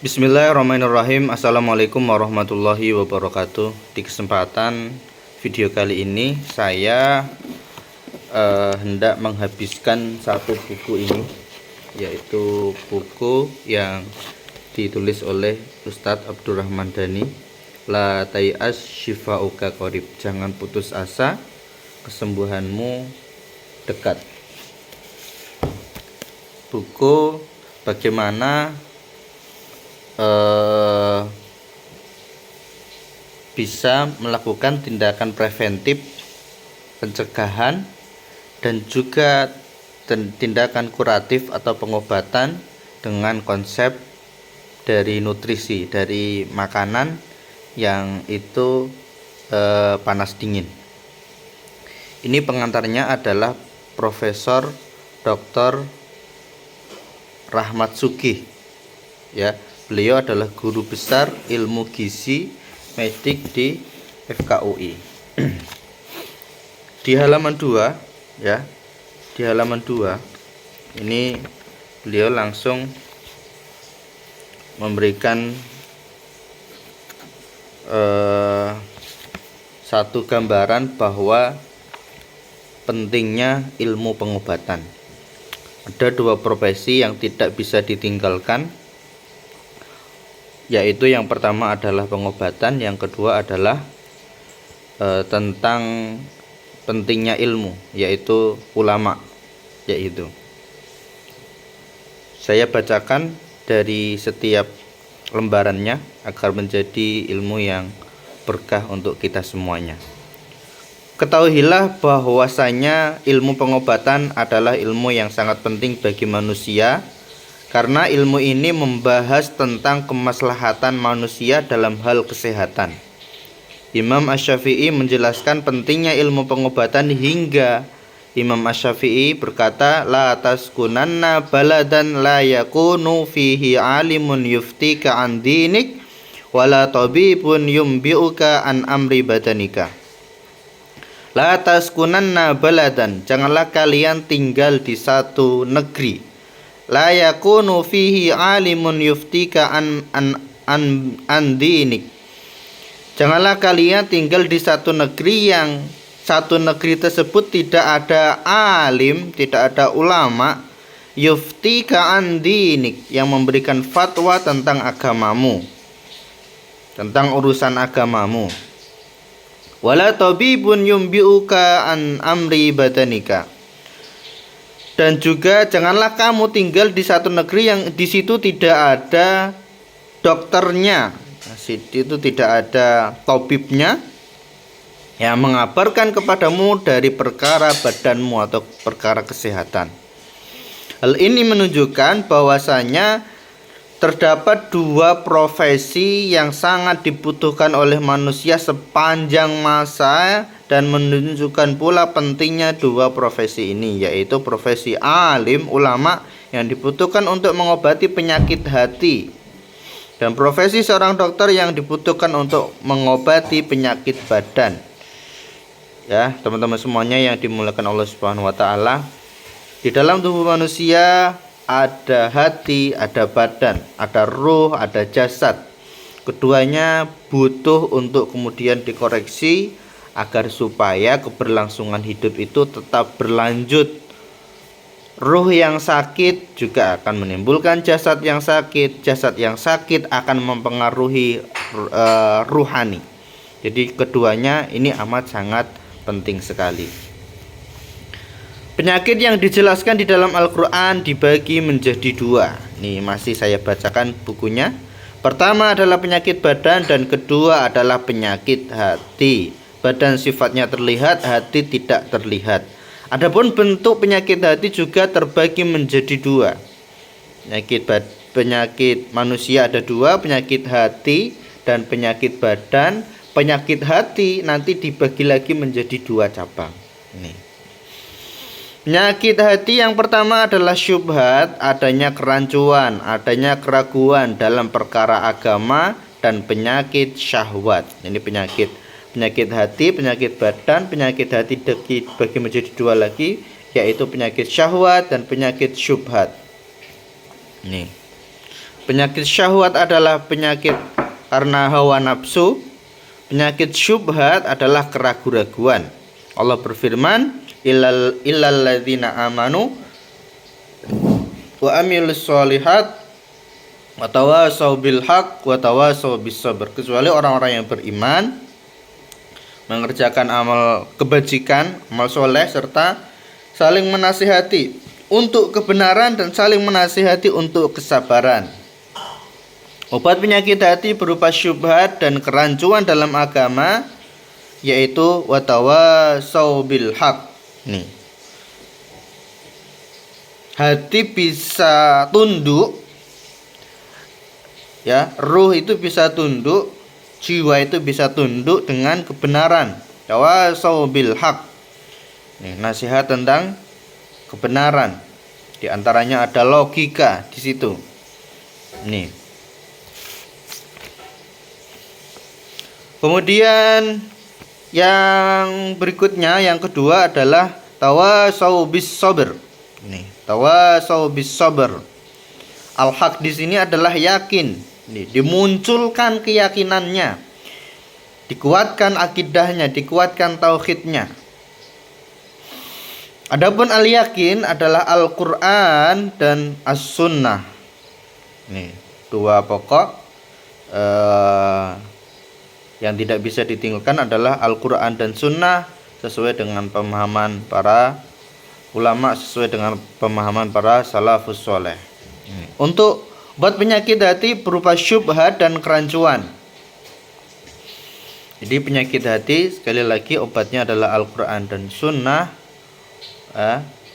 Bismillahirrahmanirrahim. Assalamualaikum warahmatullahi wabarakatuh. Di kesempatan video kali ini saya hendak menghabiskan satu buku ini, yaitu buku yang ditulis oleh Ustadz Abdurrahman Dhani, La Tay'as Syifa'uka Qorib. Jangan putus asa, kesembuhanmu dekat. Buku bagaimana bisa melakukan tindakan preventif, pencegahan, dan juga tindakan kuratif atau pengobatan dengan konsep dari nutrisi, dari makanan yang itu panas dingin. Ini pengantarnya adalah Profesor Dr. Rahmat Sugih, ya. Beliau adalah guru besar ilmu gizi medik di FKUI. Di halaman 2, ya. Di halaman 2 ini beliau langsung memberikan satu gambaran bahwa pentingnya ilmu pengobatan. Ada dua profesi yang tidak bisa ditinggalkan, yaitu yang pertama adalah pengobatan, yang kedua adalah tentang pentingnya ilmu, yaitu ulama. Yaitu saya bacakan dari setiap lembarannya agar menjadi ilmu yang berkah untuk kita semuanya. Ketahuilah bahwasanya ilmu pengobatan adalah ilmu yang sangat penting bagi manusia, karena ilmu ini membahas tentang kemaslahatan manusia dalam hal kesehatan. Imam Asy-Syafi'i menjelaskan pentingnya ilmu pengobatan hingga Imam Asy-Syafi'i berkata, La taskunanna baladan la yakunu fihi alimun yuftika an dinik wala tabibun yumbi'uka an amri badanika. La taskunanna baladan, janganlah kalian tinggal di satu negeri, la yakunu fihi alimun yuftika an dinik. Janganlah kalian tinggal di satu negeri yang satu negeri tersebut tidak ada alim, tidak ada ulama, yuftika an dinik, yang memberikan fatwa tentang agamamu, tentang urusan agamamu. Wala tabibun yumbi'uka an amri badanika. Dan juga janganlah kamu tinggal di satu negeri yang di situ tidak ada dokternya, itu tidak ada tabibnya yang mengabarkan kepadamu dari perkara badanmu atau perkara kesehatan. Hal ini menunjukkan bahwasanya terdapat dua profesi yang sangat dibutuhkan oleh manusia sepanjang masa, dan menunjukkan pula pentingnya dua profesi ini, yaitu profesi alim, ulama, yang dibutuhkan untuk mengobati penyakit hati, dan profesi seorang dokter yang dibutuhkan untuk mengobati penyakit badan. Ya, teman-teman semuanya yang dimuliakan Allah Subhanahu wa taala, di dalam tubuh manusia ada hati, ada badan, ada ruh, ada jasad. Keduanya butuh untuk kemudian dikoreksi agar supaya keberlangsungan hidup itu tetap berlanjut. Ruh yang sakit juga akan menimbulkan jasad yang sakit. Jasad yang sakit akan mempengaruhi ruhani. Jadi keduanya ini amat sangat penting sekali. Penyakit yang dijelaskan di dalam Al-Quran dibagi menjadi dua. Nih masih saya bacakan bukunya. Pertama adalah penyakit badan, dan kedua adalah penyakit hati. Badan sifatnya terlihat, hati tidak terlihat. Adapun bentuk penyakit hati juga terbagi menjadi dua. Penyakit manusia ada dua, penyakit hati dan penyakit badan. Penyakit hati nanti dibagi lagi menjadi dua cabang. Nih. Penyakit hati yang pertama adalah syubhat, adanya kerancuan, adanya keraguan dalam perkara agama, dan penyakit syahwat. Ini penyakit hati, penyakit badan. Penyakit hati dibagi menjadi dua lagi, yaitu penyakit syahwat dan penyakit syubhat. Nih. Penyakit syahwat adalah penyakit karena hawa nafsu. Penyakit syubhat adalah keraguan-raguan. Allah berfirman, illal ladzina amanu wa amilus sholihat wa tawasau bil haq wa tawasau bis sabr. Kecuali orang-orang yang beriman, mengerjakan amal kebajikan, amal soleh, serta saling menasihati untuk kebenaran dan saling menasihati untuk kesabaran. Obat penyakit hati berupa syubhat dan kerancuan dalam agama yaitu watawasau bil haq. Nih. Hati bisa tunduk, ya, ruh itu bisa tunduk, jiwa itu bisa tunduk dengan kebenaran. Tawasau bil haq. Nih, nasihat tentang kebenaran. Di antaranya ada logika di situ. Nih. Kemudian yang berikutnya, yang kedua adalah tawasau bis sabr. Nih, tawasau bis sabr. Al-haq di sini adalah yakin. Nih, dimunculkan keyakinannya, dikuatkan akidahnya, dikuatkan tauhidnya. Adapun al-yakin adalah Al-Qur'an dan As-Sunnah. Nih, dua pokok yang tidak bisa ditinggalkan adalah Al-Quran dan Sunnah sesuai dengan pemahaman para ulama, sesuai dengan pemahaman para salafus soleh. Untuk obat penyakit hati berupa syubhat dan kerancuan. Jadi penyakit hati sekali lagi obatnya adalah Al-Quran dan Sunnah.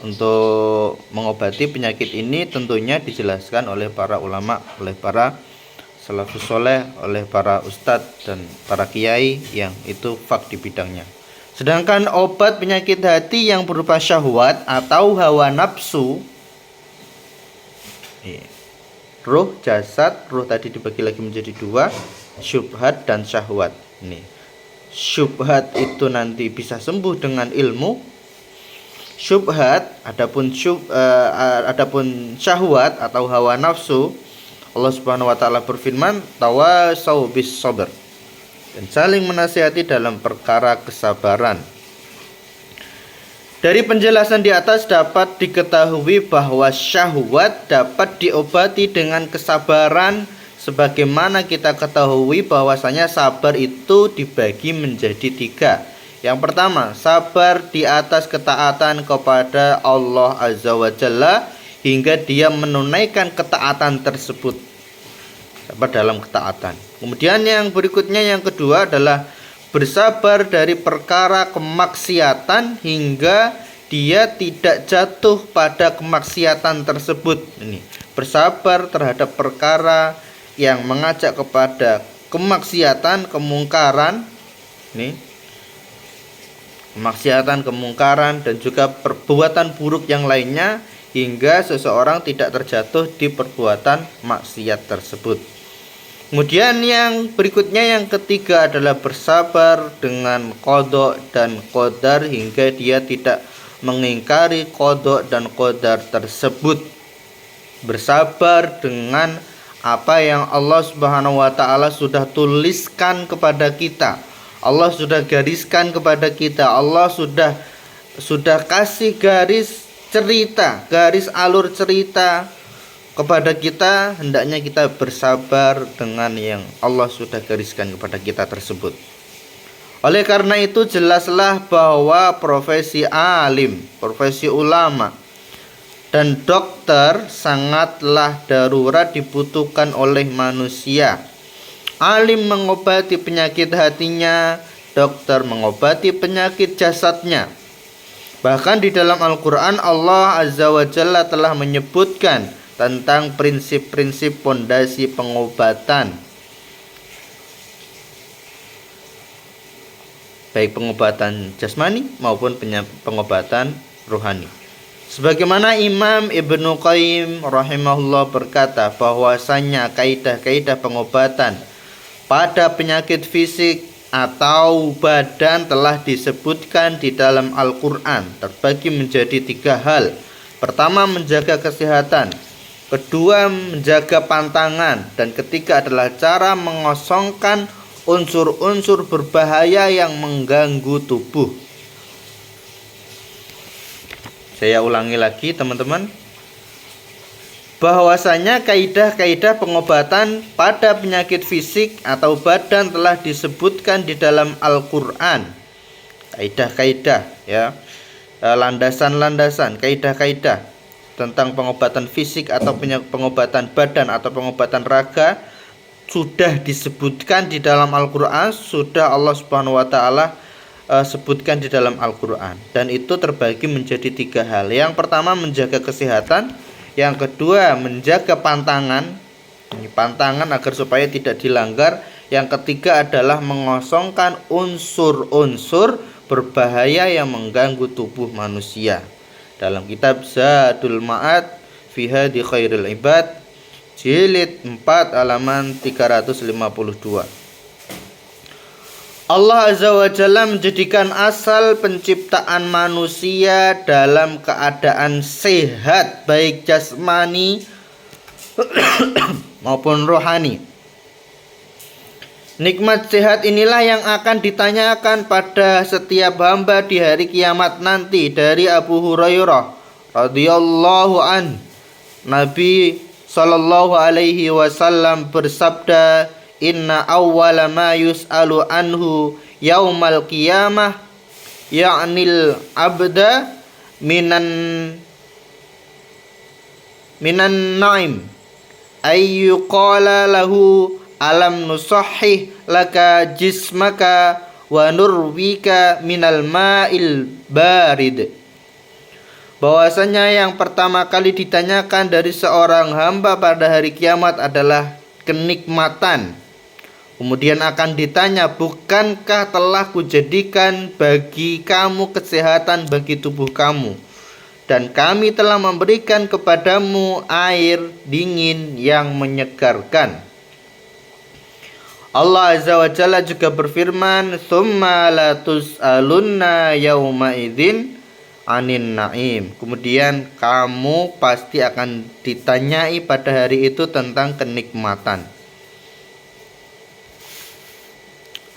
Untuk mengobati penyakit ini tentunya dijelaskan oleh para ulama, oleh para salafus soleh, oleh para ustadz dan para kiai yang itu fak di bidangnya. Sedangkan obat penyakit hati yang berupa syahwat atau hawa nafsu, ruh, jasad, ruh tadi dibagi lagi menjadi dua, syubhat dan syahwat. Ini syubhat itu nanti bisa sembuh dengan ilmu. Syubhat, adapun syahwat atau hawa nafsu, Allah Subhanahu wa taala berfirman, tawasau bis sabr, dan saling menasihati dalam perkara kesabaran. Dari penjelasan di atas dapat diketahui bahwa syahwat dapat diobati dengan kesabaran, sebagaimana kita ketahui bahwasanya sabar itu dibagi menjadi tiga. Yang pertama, sabar di atas ketaatan kepada Allah Azza wa Jalla hingga dia menunaikan ketaatan tersebut. Sabar dalam ketaatan. Kemudian yang berikutnya, yang kedua adalah bersabar dari perkara kemaksiatan hingga dia tidak jatuh pada kemaksiatan tersebut. Ini bersabar terhadap perkara yang mengajak kepada kemaksiatan, kemungkaran. Ini kemaksiatan, kemungkaran, dan juga perbuatan buruk yang lainnya hingga seseorang tidak terjatuh di perbuatan maksiat tersebut. Kemudian yang berikutnya, yang ketiga adalah bersabar dengan qada dan qadar hingga dia tidak mengingkari qada dan qadar tersebut. Bersabar dengan apa yang Allah Subhanahu wa taala sudah tuliskan kepada kita. Allah sudah gariskan kepada kita. Allah sudah kasih garis cerita, garis alur cerita kepada kita. Hendaknya kita bersabar dengan yang Allah sudah gariskan kepada kita tersebut. Oleh karena itu jelaslah bahwa profesi alim, profesi ulama dan dokter sangatlah darurat dibutuhkan oleh manusia. Alim mengobati penyakit hatinya, dokter mengobati penyakit jasadnya. Bahkan di dalam Al-Quran Allah Azza wa Jalla telah menyebutkan tentang prinsip-prinsip pondasi pengobatan, baik pengobatan jasmani maupun pengobatan rohani. Sebagaimana Imam Ibnu Qayyim rahimahullah berkata bahwasanya kaidah-kaidah pengobatan pada penyakit fisik atau badan telah disebutkan di dalam Al-Quran, terbagi menjadi tiga hal. Pertama, menjaga kesehatan. kedua menjaga pantangan, dan ketiga adalah cara mengosongkan unsur-unsur berbahaya yang mengganggu tubuh. Saya ulangi lagi teman-teman, bahwasanya kaidah-kaidah pengobatan pada penyakit fisik atau badan telah disebutkan di dalam Al-Qur'an. Kaidah-kaidah ya, landasan-landasan, kaidah-kaidah tentang pengobatan fisik atau pengobatan badan atau pengobatan raga sudah disebutkan di dalam Al-Qur'an, sudah Allah Subhanahu wa taala sebutkan di dalam Al-Qur'an, dan itu terbagi menjadi 3 hal. Yang pertama menjaga kesehatan, yang kedua menjaga pantangan agar supaya tidak dilanggar, yang ketiga adalah mengosongkan unsur-unsur berbahaya yang mengganggu tubuh manusia. Dalam kitab Zadul Ma'ad fi Hadi Khairil Ibad jilid 4 halaman 352. Allah Azza wa Jalla menjadikan asal penciptaan manusia dalam keadaan sehat, baik jasmani maupun rohani. Nikmat sehat inilah yang akan ditanyakan pada setiap hamba di hari kiamat nanti. Dari Abu Hurairah radhiyallahu an, Nabi sallallahu alaihi wasallam bersabda, inna awwala ma yus'alu anhu yaumal qiyamah ya'nil abda minan na'im ayyuqala lahu alam nusahhih laka jismaka wa nurwika minal ma'il barid. Bahwasanya yang pertama kali ditanyakan dari seorang hamba pada hari kiamat adalah kenikmatan. Kemudian akan ditanya, bukankah telah kujadikan bagi kamu kesehatan bagi tubuh kamu, dan kami telah memberikan kepadamu air dingin yang menyegarkan. Allah Azza wa Jalla juga berfirman, tsumma la tus'alunna yauma idzin anin na'im. Kemudian kamu pasti akan ditanyai pada hari itu tentang kenikmatan.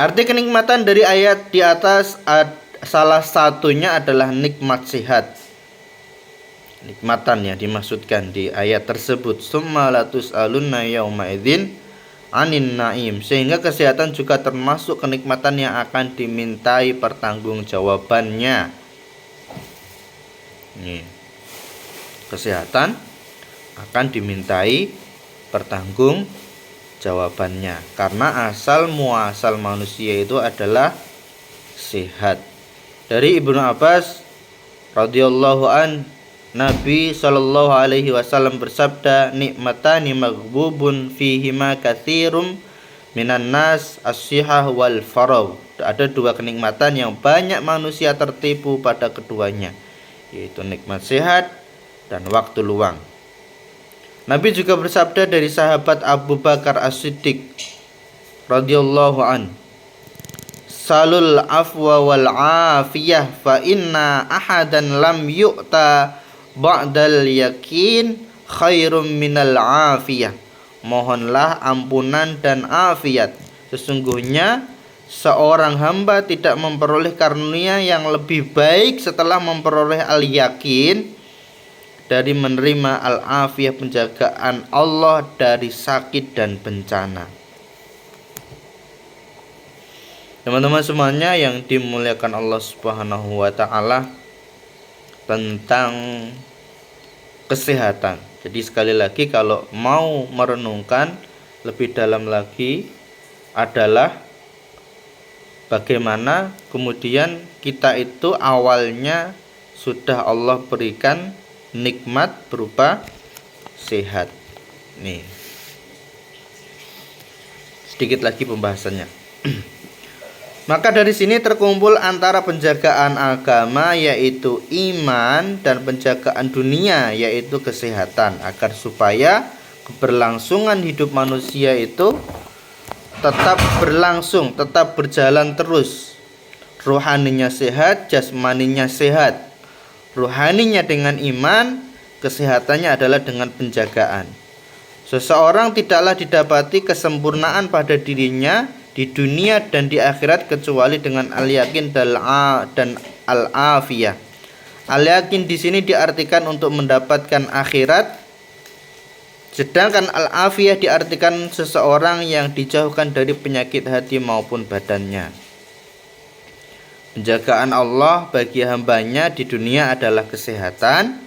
Arti kenikmatan dari ayat di atas salah satunya adalah nikmat sehat. Nikmatan yang dimaksudkan di ayat tersebut, tsumma la tus'alunna yauma idzin anin na'im, sehingga kesehatan juga termasuk kenikmatan yang akan dimintai pertanggungjawabannya. Nih, kesehatan akan dimintai pertanggungjawabannya, karena asal muasal manusia itu adalah sehat. Dari Ibnu Abbas radhiyallahu an, Nabi sallallahu alaihi wasallam bersabda, nikmatani maghbubun fihima katsirum minan nas as-sihah wal faragh. Ada 2 kenikmatan yang banyak manusia tertipu pada keduanya, yaitu nikmat sehat dan waktu luang. Nabi juga bersabda dari sahabat Abu Bakar As-Siddiq radhiyallahu an, salul afwa wal afiyah fa inna ahadan lam yu'ta ba'dal yakin khairum minal afiyah. Mohonlah ampunan dan afiat, sesungguhnya seorang hamba tidak memperoleh karunia yang lebih baik setelah memperoleh al-yakin dari menerima al-afiyah, penjagaan Allah dari sakit dan bencana. Teman-teman semuanya yang dimuliakan Allah Subhanahu wa taala, tentang kesehatan. Jadi sekali lagi, kalau mau merenungkan lebih dalam lagi adalah bagaimana kemudian kita itu awalnya sudah Allah berikan nikmat berupa sehat. Nih, sedikit lagi pembahasannya. Maka dari sini terkumpul antara penjagaan agama yaitu iman dan penjagaan dunia yaitu kesehatan, agar supaya keberlangsungan hidup manusia itu tetap berlangsung, tetap berjalan terus. Rohaninya sehat, jasmaninya sehat. Rohaninya dengan iman, kesehatannya adalah dengan penjagaan. Seseorang tidaklah didapati kesempurnaan pada dirinya di dunia dan di akhirat kecuali dengan al-yakin dan al-afiyah. Al-yakin di sini diartikan untuk mendapatkan akhirat, sedangkan al-afiyah diartikan seseorang yang dijauhkan dari penyakit hati maupun badannya. Penjagaan Allah bagi hambanya di dunia adalah kesehatan.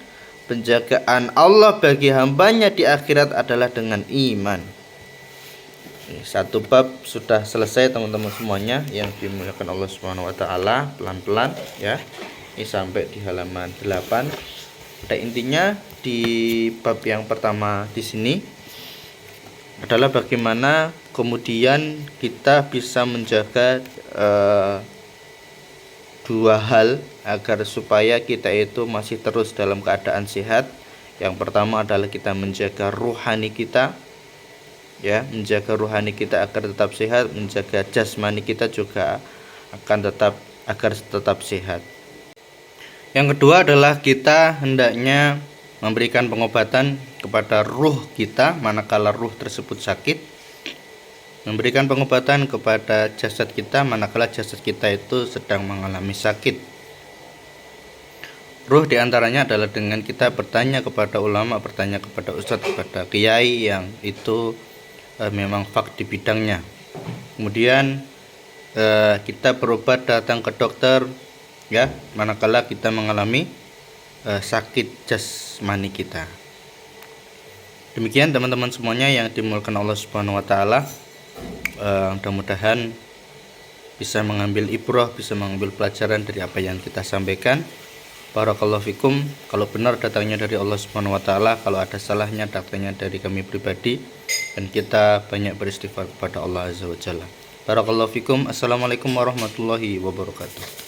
Penjagaan Allah bagi hambanya di akhirat adalah dengan iman. Satu bab sudah selesai teman-teman semuanya yang dimuliakan Allah Subhanahu wa taala. Pelan-pelan ya. Ini sampai di halaman 8. Pada intinya di bab yang pertama di sini adalah bagaimana kemudian kita bisa menjaga dua hal agar supaya kita itu masih terus dalam keadaan sehat. Yang pertama adalah kita menjaga rohani kita, ya, menjaga rohani kita agar tetap sehat, menjaga jasmani kita juga agar tetap sehat. Yang kedua adalah kita hendaknya memberikan pengobatan kepada ruh kita manakala ruh tersebut sakit. Memberikan pengobatan kepada jasad kita manakala jasad kita itu sedang mengalami sakit. Ruh diantaranya adalah dengan kita bertanya kepada ulama, bertanya kepada ustadz, kepada kiai yang itu memang fak di bidangnya. Kemudian kita berobat datang ke dokter, ya, manakala kita mengalami sakit jasmani kita. Demikian teman-teman semuanya yang dimuliakan Allah Subhanahu wa taala. Mudah-mudahan bisa mengambil ibrah, bisa mengambil pelajaran dari apa yang kita sampaikan. Barakallahu fikum. Kalau benar datangnya dari Allah Subhanahu wa taala, kalau ada salahnya datangnya dari kami pribadi, dan kita banyak beristighfar kepada Allah Azza wa Jalla. Barakallahu fikum. Assalamualaikum warahmatullahi wabarakatuh.